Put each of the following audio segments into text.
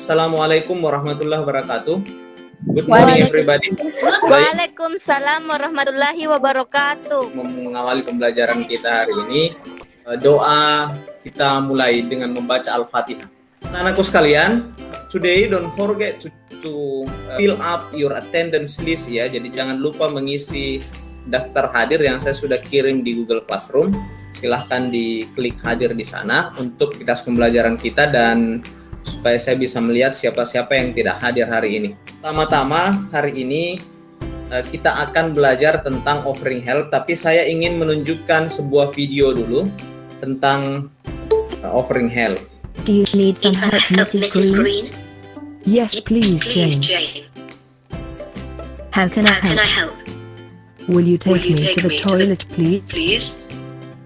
Assalamualaikum warahmatullahi wabarakatuh. Good morning everybody. Waalaikumsalam warahmatullahi wabarakatuh. Mengawali pembelajaran kita hari ini, doa kita mulai dengan membaca Al-Fatihah. Anak-anakku sekalian, today don't forget to fill up your attendance list ya. Jadi jangan lupa mengisi daftar hadir yang saya sudah kirim di Google Classroom. Silahkan diklik hadir di sana untuk kita pembelajaran kita dan supaya saya bisa melihat siapa-siapa yang tidak hadir hari ini. Pertama-tama hari ini kita akan belajar tentang offering help, tapi saya ingin menunjukkan sebuah video dulu tentang offering help. Do you need some help, Mrs. Green? Yes, please, Jane. How can I help? Will you take me to the toilet, please?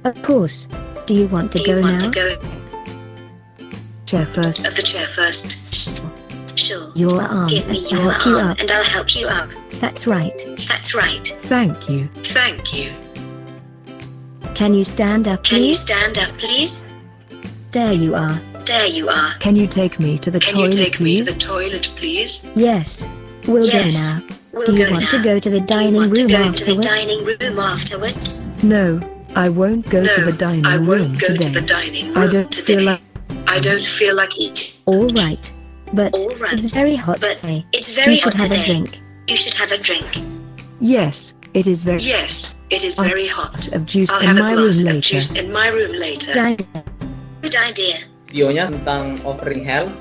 Of course. Do you want to go now? Chair first. Of the chair first. Sure. Your arm, Give me and your I'll help you arm up. and I'll help you up. That's right. That's right. Thank you. Thank you. Can you stand up, Can you please? stand up, please? There you are. There you are. Can you take me to the Can you toilet, take me to the please? toilet, please? Yes. We'll go Yes. now. We'll Do you go want now. to go to the Do you dining want to room go to the afterwards? dining room afterwards? No, I won't go to the dining I room won't go today. to the dining I room don't today. feel like. I don't feel like eating. All right. But All right. it's very hot But today. it's very You should hot have a today. drink. You should have a drink. Yes, it is very. Yes, it is I'll very have a hot. glass of juice I'll in have a my room glass of later. juice in my room later. Dine. Good idea. Videonya tentang offering help.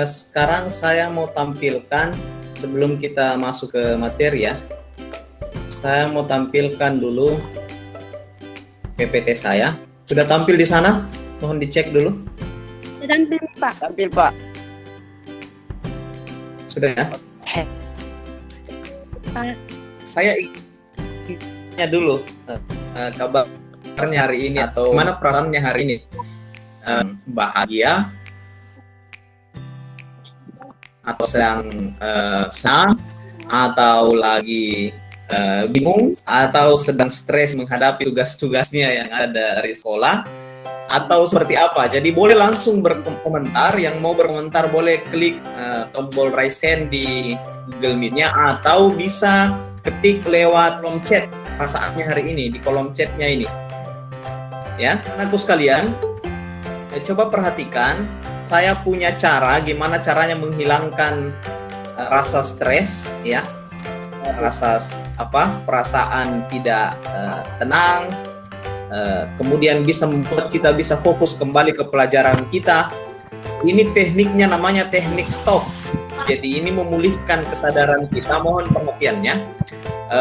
Sekarang saya mau tampilkan sebelum kita masuk ke materi ya. Saya mau tampilkan dulu PPT saya. Sudah tampil di sana? Mohon dicek dulu. Tampil Pak. Tampil Pak. Sudah ya? Saya ingin dulu kabarnya hari ini atau mana perasaannya hari ini. Bahagia atau sedang senang atau lagi bingung atau sedang stres menghadapi tugas-tugasnya yang ada dari sekolah atau seperti apa. Jadi boleh langsung berkomentar, yang mau berkomentar boleh klik tombol raise hand di Google Meet-nya atau bisa ketik lewat kolom chat perasaannya hari ini di kolom chatnya ini. Ya, anakku sekalian, coba perhatikan, saya punya cara gimana caranya menghilangkan rasa stres ya. Perasaan tidak tenang, kemudian bisa membuat kita bisa fokus kembali ke pelajaran kita. Ini tekniknya namanya teknik stop. Jadi ini memulihkan kesadaran kita, mohon perhatiannya.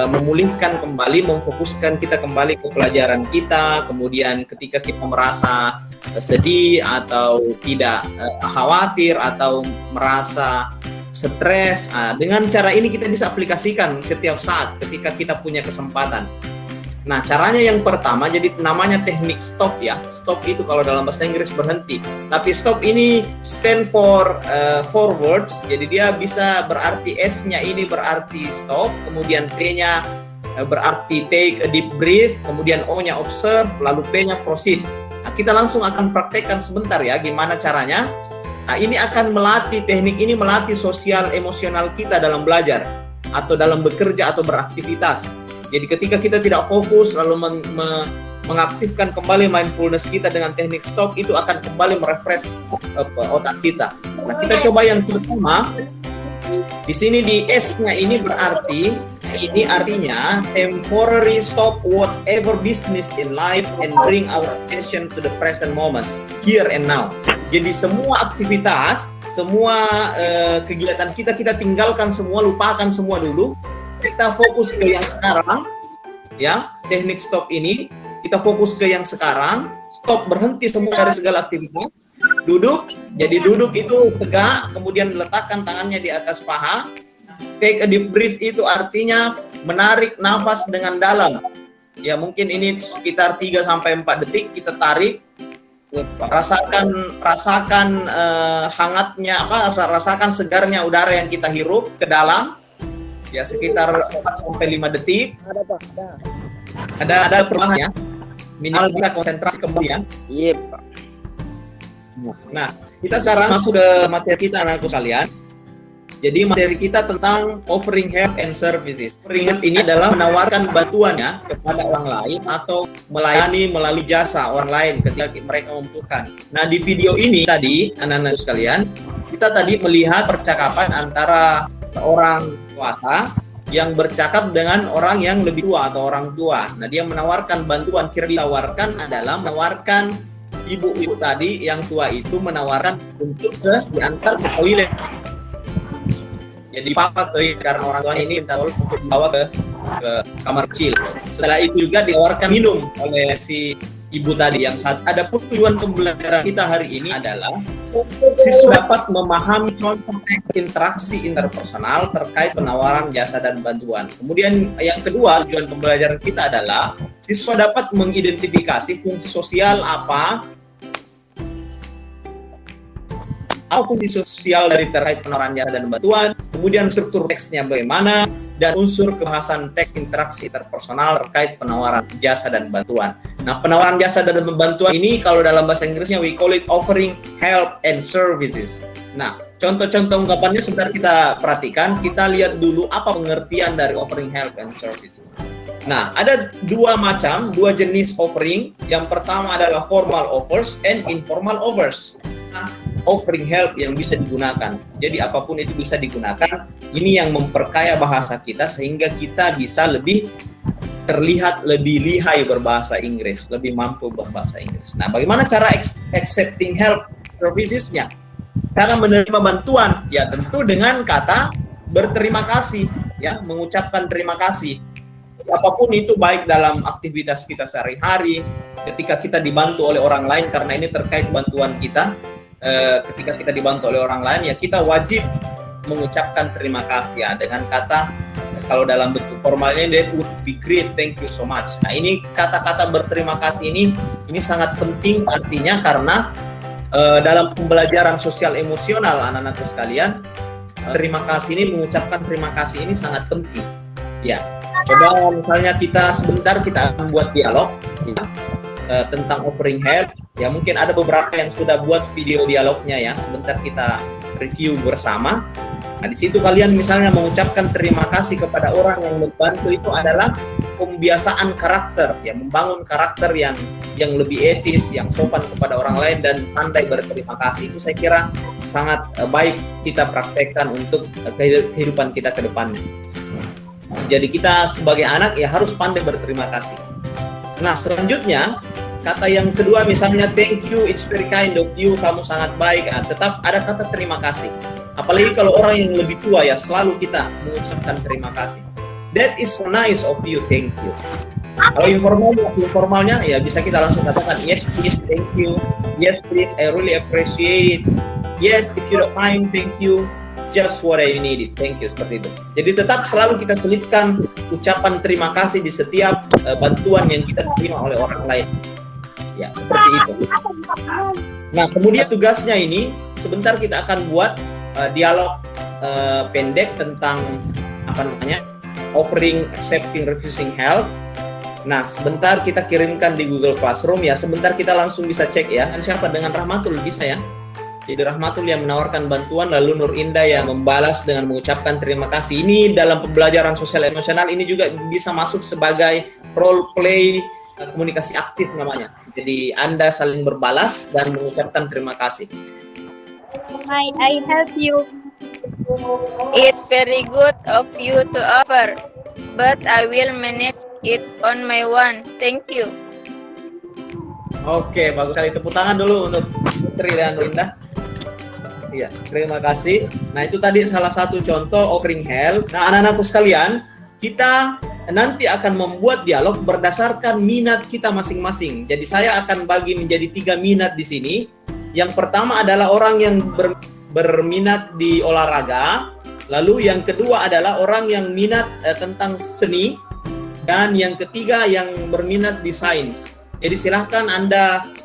Memulihkan kembali, memfokuskan kita kembali ke pelajaran kita. Kemudian ketika kita merasa sedih atau tidak khawatir atau merasa stres, dengan cara ini kita bisa aplikasikan setiap saat ketika kita punya kesempatan. Nah, caranya yang pertama, jadi namanya teknik stop ya. Stop itu kalau dalam bahasa Inggris berhenti. Tapi stop ini stand for four words. Jadi dia bisa berarti S-nya ini berarti stop, kemudian T-nya berarti take a deep breath, kemudian O-nya observe, lalu P-nya proceed. Nah, kita langsung akan praktekkan sebentar ya gimana caranya. Nah, ini akan melatih, teknik ini melatih sosial emosional kita dalam belajar atau dalam bekerja atau beraktivitas. Jadi ketika kita tidak fokus lalu mengaktifkan kembali mindfulness kita dengan teknik stop, itu akan kembali merefresh otak kita. Nah, kita coba yang pertama. Di sini di S-nya ini berarti, ini artinya temporary stop whatever business in life and bring our attention to the present moments, here and now. Jadi semua aktivitas, semua kegiatan kita tinggalkan semua, lupakan semua dulu. Kita fokus ke yang sekarang, ya. Teknik stop ini kita fokus ke yang sekarang. Stop, berhenti semua dari segala aktivitas. Duduk, jadi duduk itu tegak, kemudian letakkan tangannya di atas paha. Take a deep breath itu artinya menarik nafas dengan dalam. Ya, mungkin ini sekitar 3-4 detik kita tarik. Rasakan hangatnya rasakan segarnya udara yang kita hirup ke dalam. Ya, sekitar 4-5 detik. Ada perubahan ya. Minimal bisa konsentrasi kembali ya. Iya Pak. Nah, Kita sekarang masuk ke materi kita anak-anakku sekalian. Jadi materi kita tentang offering help and services. Offering help ini adalah menawarkan bantuannya kepada orang lain atau melayani melalui jasa orang lain ketika mereka membutuhkan. Nah, di video ini tadi anak-anak sekalian, kita tadi melihat percakapan antara seorang dewasa yang bercakap dengan orang yang lebih tua atau orang tua. Nah, dia menawarkan bantuan. Kira ditawarkan adalah menawarkan ibu-ibu tadi yang tua itu menawarkan untuk diantar ke toilet. Jadi papa tuh karena orang tua ini minta tolong untuk dibawa ke kamar kecil. Setelah itu juga ditawarkan minum oleh si ibu tadi. Yang ada tujuan pembelajaran kita hari ini adalah siswa dapat memahami contoh interaksi interpersonal terkait penawaran jasa dan bantuan. Kemudian yang kedua, tujuan pembelajaran kita adalah siswa dapat mengidentifikasi fungsi sosial apa fungsi sosial dari terkait penawaran jasa dan bantuan, kemudian struktur teksnya bagaimana, dan unsur kebahasan teks interaksi interpersonal terkait penawaran jasa dan bantuan. Nah, penawaran jasa dan bantuan ini kalau dalam bahasa Inggrisnya we call it offering help and services. Nah, contoh-contoh ungkapannya sebentar kita perhatikan, kita lihat dulu apa pengertian dari offering help and services. Nah, ada dua jenis offering. Yang pertama adalah formal offers and informal offers. Nah, offering help yang bisa digunakan. Jadi apapun itu bisa digunakan. Ini yang memperkaya bahasa kita sehingga kita bisa lebih terlihat lebih lihai berbahasa Inggris, lebih mampu berbahasa Inggris. Nah, bagaimana cara accepting help services-nya? Cara menerima bantuan, ya tentu dengan kata berterima kasih, ya mengucapkan terima kasih. Apapun itu baik dalam aktivitas kita sehari-hari, ketika kita dibantu oleh orang lain karena ini terkait bantuan kita. Ketika kita dibantu oleh orang lain, ya kita wajib mengucapkan terima kasih ya dengan kata, kalau dalam bentuk formalnya that would be great, thank you so much. Nah, ini kata-kata berterima kasih ini sangat penting artinya karena dalam pembelajaran sosial emosional anak-anakku sekalian, terima kasih ini, mengucapkan terima kasih ini sangat penting. Ya, coba misalnya kita akan buat dialog ya, tentang offering help. Ya mungkin ada beberapa yang sudah buat video dialognya ya. Sebentar kita review bersama. Nah, di situ kalian misalnya mengucapkan terima kasih kepada orang yang membantu itu adalah pembiasaan karakter, ya membangun karakter yang lebih etis, yang sopan kepada orang lain dan pandai berterima kasih. Itu saya kira sangat baik kita praktekkan untuk kehidupan kita ke depannya. Jadi kita sebagai anak ya harus pandai berterima kasih. Nah, selanjutnya kata yang kedua misalnya thank you, it's very kind of you, kamu sangat baik. Nah, tetap ada kata terima kasih. Apalagi kalau orang yang lebih tua ya selalu kita mengucapkan terima kasih. That is so nice of you, thank you. Kalau informalnya ya bisa kita langsung katakan yes please, thank you. Yes please, I really appreciate it. Yes, if you don't mind, thank you. Just what I needed, thank you, seperti itu. Jadi tetap selalu kita selipkan ucapan terima kasih di setiap bantuan yang kita terima oleh orang lain. Ya, seperti itu. Nah, kemudian tugasnya ini sebentar kita akan buat dialog pendek tentang offering, accepting, refusing help. Nah, sebentar kita kirimkan di Google Classroom ya. Sebentar kita langsung bisa cek ya. Siapa dengan Rahmatul bisa ya? Jadi Rahmatul yang menawarkan bantuan, lalu Nur Indah yang membalas dengan mengucapkan terima kasih. Ini dalam pembelajaran sosial emosional ini juga bisa masuk sebagai role play komunikasi aktif namanya. Jadi Anda saling berbalas dan mengucapkan terima kasih. Hi, I help you. It's very good of you to offer, but I will manage it on my own. Thank you. Oke, bagus sekali. Tepuk tangan dulu untuk Putri dan Linda. Iya, terima kasih. Nah, itu tadi salah satu contoh offering help. Nah, anak-anakku sekalian, kita nanti akan membuat dialog berdasarkan minat kita masing-masing. Jadi saya akan bagi menjadi 3 minat di sini. Yang pertama adalah orang yang berminat di olahraga. Lalu yang kedua adalah orang yang minat tentang seni. Dan yang ketiga yang berminat di sains. Jadi silahkan Anda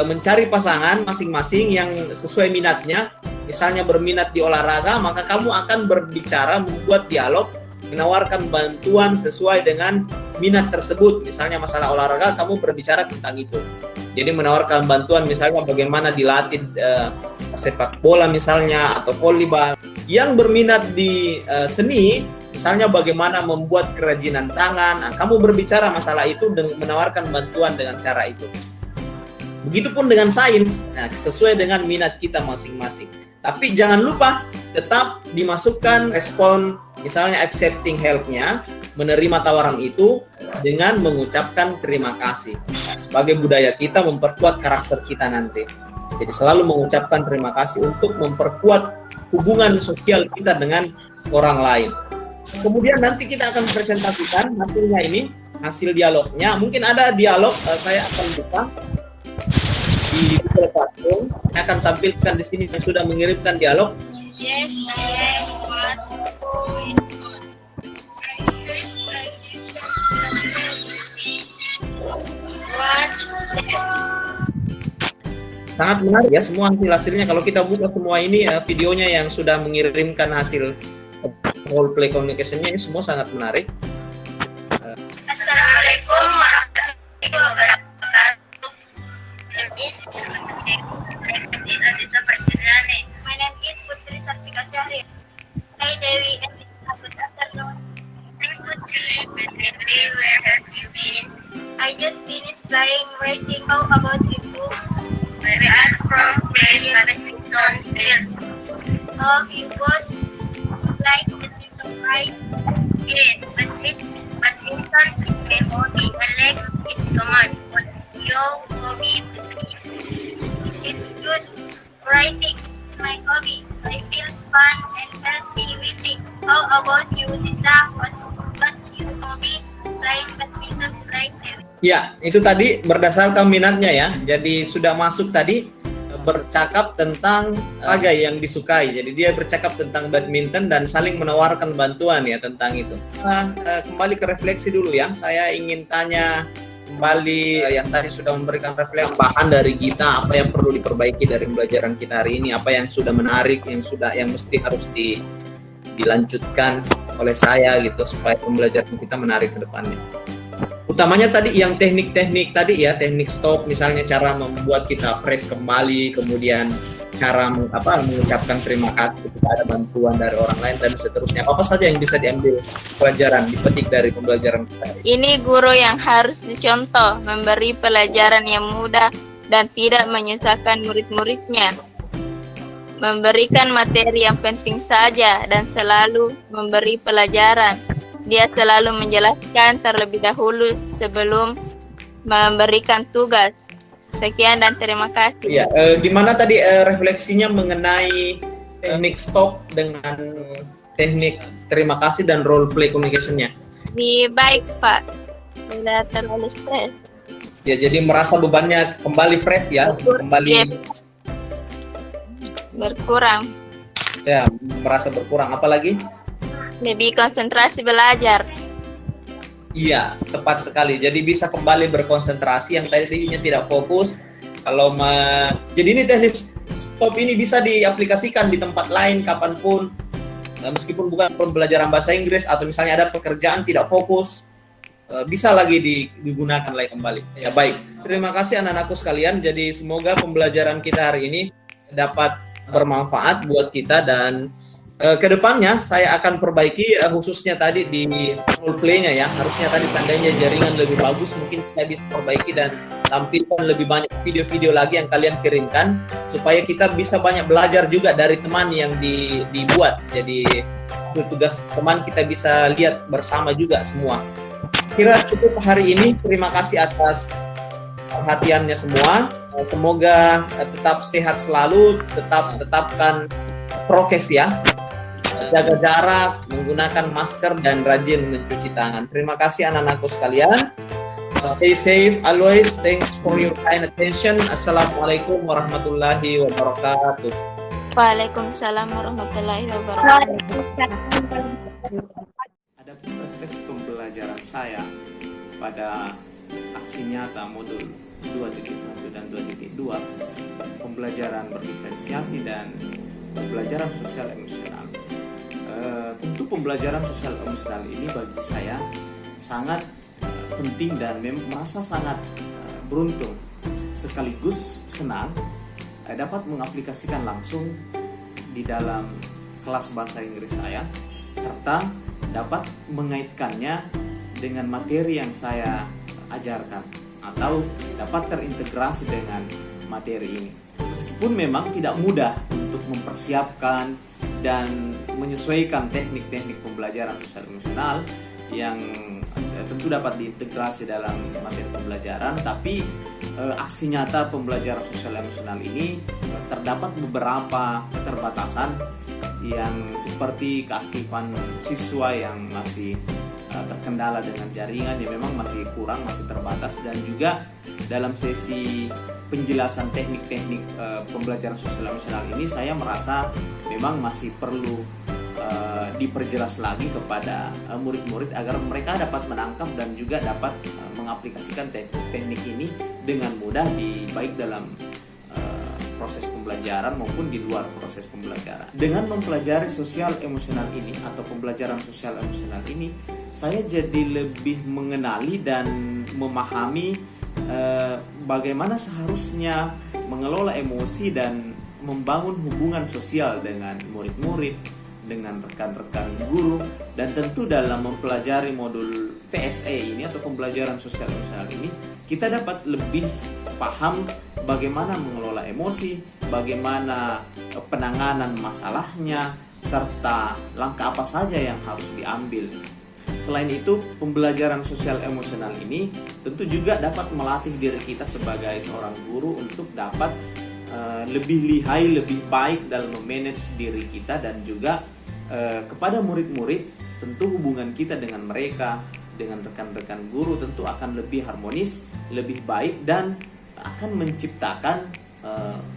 mencari pasangan masing-masing yang sesuai minatnya. Misalnya berminat di olahraga, maka kamu akan berbicara, membuat dialog, menawarkan bantuan sesuai dengan minat tersebut. Misalnya masalah olahraga, kamu berbicara tentang itu. Jadi menawarkan bantuan misalnya bagaimana dilatih sepak bola misalnya atau volleyball. Yang berminat di seni, misalnya bagaimana membuat kerajinan tangan, kamu berbicara masalah itu dan menawarkan bantuan dengan cara itu. Begitupun dengan sains, sesuai dengan minat kita masing-masing. Tapi jangan lupa tetap dimasukkan respon, misalnya accepting help-nya, menerima tawaran itu dengan mengucapkan terima kasih. Sebagai budaya kita memperkuat karakter kita nanti. Jadi selalu mengucapkan terima kasih untuk memperkuat hubungan sosial kita dengan orang lain. Kemudian nanti kita akan presentasikan hasilnya ini, hasil dialognya. Mungkin ada dialog, saya akan buka di Google Classroom. Saya akan tampilkan di sini yang sudah mengirimkan dialog. Yes, I want going on. What is that? Sangat menarik ya semua hasil-hasilnya. Kalau kita buka semua ini videonya yang sudah mengirimkan hasil role play communication-nya, ini semua sangat menarik. Assalamualaikum warahmatullahi wabarakatuh. My name is Putri Sartika Syahrir. Hi Dewi, and good afternoon. I'm Putri. Where have you been? I just finished flying writing. How about you? We are from Badminton Field. Oh, you both like badminton, right? Yes, badminton is my hobby. I like it so much. What's your hobby? It's good. Writing is my hobby. I feel fun and healthy reading. How about you, Lisa? What's your hobby? Playing badminton, right? Ya, itu tadi berdasarkan minatnya ya. Jadi sudah masuk tadi bercakap tentang olahraga yang disukai. Jadi dia bercakap tentang badminton dan saling menawarkan bantuan ya tentang itu. Kembali ke refleksi dulu ya. Saya ingin tanya kembali yang tadi sudah memberikan refleksi bahan dari kita, apa yang perlu diperbaiki dari pembelajaran kita hari ini, apa yang sudah menarik, yang mesti harus dilanjutkan oleh saya gitu supaya pembelajaran kita menarik ke depannya. Utamanya tadi yang teknik-teknik tadi ya, teknik stop misalnya, cara membuat kita fresh kembali, kemudian cara mengucapkan terima kasih ketika ada bantuan dari orang lain dan seterusnya. Apa saja yang bisa diambil pelajaran, dipetik dari pembelajaran kita? Ini guru yang harus dicontoh, memberi pelajaran yang mudah dan tidak menyusahkan murid-muridnya. Memberikan materi yang penting saja dan selalu memberi pelajaran. Dia selalu menjelaskan terlebih dahulu sebelum memberikan tugas. Sekian dan terima kasih. Ya, di mana tadi refleksinya mengenai teknik stop dengan teknik terima kasih dan role play communication-nya? Baik Pak, tidak terlalu stres. Ya, jadi merasa bebannya kembali fresh ya, kembali berkurang. Ya, merasa berkurang. Apalagi? Lebih konsentrasi belajar. Iya, tepat sekali. Jadi bisa kembali berkonsentrasi yang tadinya tidak fokus. Jadi ini teknik stop ini bisa diaplikasikan di tempat lain kapanpun, meskipun bukan pembelajaran bahasa Inggris atau misalnya ada pekerjaan tidak fokus, bisa lagi digunakan lagi kembali. Ya baik. Terima kasih anak-anakku sekalian. Jadi semoga pembelajaran kita hari ini dapat bermanfaat buat kita dan kedepannya saya akan perbaiki khususnya tadi di role play-nya ya. Harusnya tadi seandainya jaringan lebih bagus mungkin saya bisa perbaiki dan tampilkan lebih banyak video-video lagi yang kalian kirimkan supaya kita bisa banyak belajar juga dari teman yang dibuat. Jadi tugas teman kita bisa lihat bersama juga semua. Kira cukup hari ini. Terima kasih atas perhatiannya semua. Semoga tetap sehat selalu, tetapkan prokes ya. Jaga jarak, menggunakan masker, dan rajin mencuci tangan. Terima kasih anak-anakku sekalian. Stay safe always. Thanks for your kind attention. Assalamualaikum warahmatullahi wabarakatuh. Waalaikumsalam warahmatullahi wabarakatuh. Ada refleksi pembelajaran saya pada aksi nyata modul 2.1 dan 2.2, pembelajaran berdiferensiasi dan pembelajaran sosial emosional. Tentu pembelajaran sosial emosional ini bagi saya sangat penting dan merasa sangat beruntung sekaligus senang dapat mengaplikasikan langsung di dalam kelas bahasa Inggris saya, serta dapat mengaitkannya dengan materi yang saya ajarkan atau dapat terintegrasi dengan materi ini. Meskipun memang tidak mudah untuk mempersiapkan dan menyesuaikan teknik-teknik pembelajaran sosial emosional yang tentu dapat diintegrasi dalam materi pembelajaran, tapi aksi nyata pembelajaran sosial emosional ini terdapat beberapa keterbatasan yang seperti keaktifan siswa yang masih terkendala dengan jaringan yang memang masih kurang, masih terbatas, dan juga dalam sesi penjelasan teknik-teknik pembelajaran sosial emosional ini saya merasa memang masih perlu diperjelas lagi kepada murid-murid agar mereka dapat menangkap dan juga dapat mengaplikasikan teknik ini dengan mudah baik dalam proses pembelajaran maupun di luar proses pembelajaran. Dengan mempelajari sosial emosional ini atau pembelajaran sosial emosional ini, saya jadi lebih mengenali dan memahami bagaimana seharusnya mengelola emosi dan membangun hubungan sosial dengan murid-murid, dengan rekan-rekan guru, dan tentu dalam mempelajari modul PSE ini atau pembelajaran sosial emosional ini, kita dapat lebih paham bagaimana mengelola emosi, bagaimana penanganan masalahnya, serta langkah apa saja yang harus diambil. Selain itu, pembelajaran sosial emosional ini tentu juga dapat melatih diri kita sebagai seorang guru untuk dapat lebih lihai, lebih baik dalam memanage diri kita, dan juga kepada murid-murid tentu hubungan kita dengan mereka, dengan rekan-rekan guru tentu akan lebih harmonis, lebih baik, dan akan menciptakan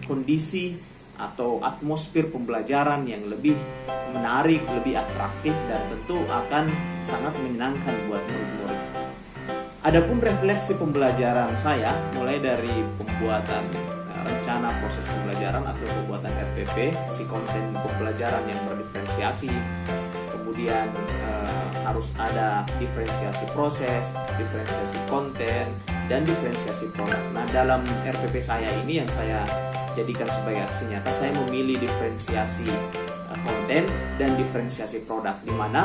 kondisi atau atmosfer pembelajaran yang lebih menarik, lebih atraktif, dan tentu akan sangat menyenangkan buat murid-murid. Adapun refleksi pembelajaran saya mulai dari pembuatan rencana proses pembelajaran atau pembuatan RPP, si konten pembelajaran yang berdiferensiasi, kemudian harus ada diferensiasi proses, diferensiasi konten, dan diferensiasi produk. Nah, dalam RPP saya ini yang saya jadikan sebagai aksi nyata, saya memilih diferensiasi konten dan diferensiasi produk, di mana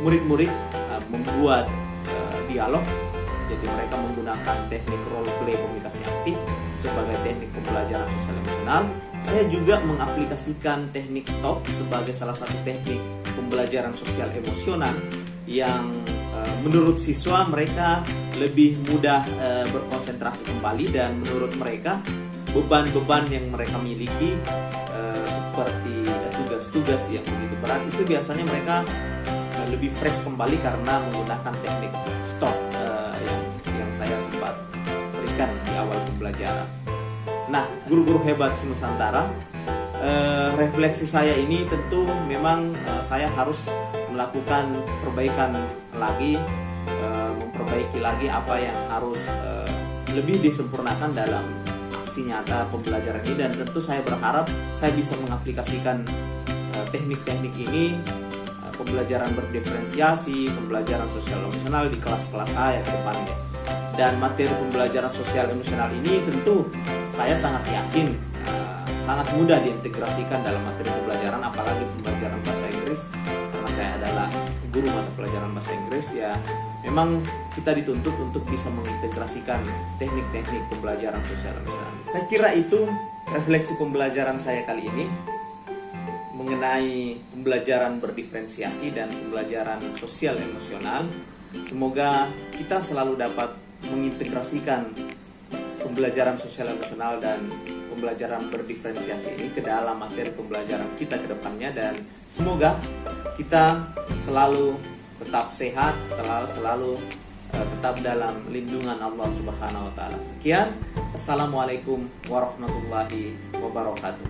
murid-murid membuat dialog. Jadi mereka menggunakan teknik role play komunikasi aktif sebagai teknik pembelajaran sosial emosional. Saya juga mengaplikasikan teknik stop sebagai salah satu teknik pembelajaran sosial emosional yang menurut siswa mereka lebih mudah berkonsentrasi kembali, dan menurut mereka beban-beban yang mereka miliki seperti tugas-tugas yang begitu berat itu biasanya mereka lebih fresh kembali karena menggunakan teknik stop yang saya sempat berikan di awal pembelajaran. Nah, guru-guru hebat Nusantara, refleksi saya ini tentu memang saya harus melakukan perbaikan lagi, memperbaiki lagi apa yang harus lebih disempurnakan dalam aksi nyata pembelajaran ini, dan tentu saya berharap saya bisa mengaplikasikan teknik-teknik ini, pembelajaran berdiferensiasi, pembelajaran sosial emosional di kelas-kelas saya ke depannya. Dan materi pembelajaran sosial emosional ini tentu saya sangat yakin sangat mudah diintegrasikan dalam materi pembelajaran, apalagi pembelajaran bahasa Inggris, karena saya adalah guru mata pelajaran bahasa Inggris. Ya, memang kita dituntut untuk bisa mengintegrasikan teknik-teknik pembelajaran sosial emosional. Saya kira itu refleksi pembelajaran saya kali ini mengenai pembelajaran berdiferensiasi dan pembelajaran sosial emosional. Semoga kita selalu dapat mengintegrasikan pembelajaran sosial emosional dan pembelajaran berdiferensiasi ini ke dalam materi pembelajaran kita ke depannya, dan semoga kita selalu tetap sehat, selalu tetap dalam lindungan Allah Subhanahu wa taala. Sekian, assalamualaikum warahmatullahi wabarakatuh.